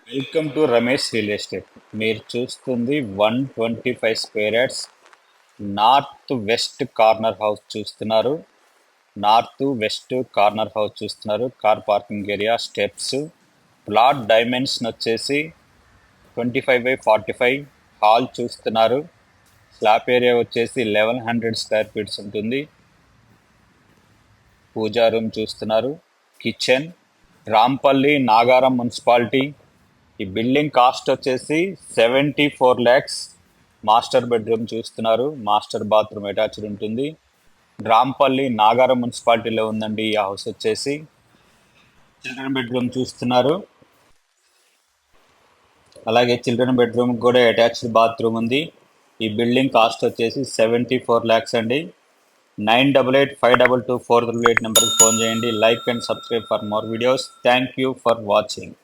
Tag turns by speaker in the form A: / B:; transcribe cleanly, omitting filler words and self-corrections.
A: Welcome to Ramesh real estate. మీరు చూస్తుంది 125 square yards north west corner house చూస్తున్నారు. Car parking area, steps. Plot dimension వచ్చేసి 25/45. Hall చూస్తున్నారు. Slab area వచ్చేసి 1100 square feets ఉంటుంది. పూజా రూమ్ చూస్తున్నారు. కిచెన్. రాంపల్లి, నాగారం మున్సిపాలిటీ. ఈ బిల్డింగ్ కాస్ట్ వచ్చేసి 74 lakhs. మాస్టర్ బెడ్రూమ్ చూస్తున్నారు. మాస్టర్ బాత్రూమ్ అటాచ్డ్ ఉంటుంది. రాంపల్లి, నాగారం మున్సిపాలిటీలో ఉందండి ఈ హౌస్ వచ్చేసి. చిల్డ్రన్ బెడ్రూమ్ చూస్తున్నారు. అలాగే చిల్డ్రన్ బెడ్రూమ్ కూడా అటాచ్డ్ బాత్రూమ్ ఉంది. ఈ బిల్డింగ్ కాస్ట్ వచ్చేసి 74 lakhs అండి. 9885222488 నెంబర్కి ఫోన్ చేయండి. Like and subscribe for more videos. Thank you for watching.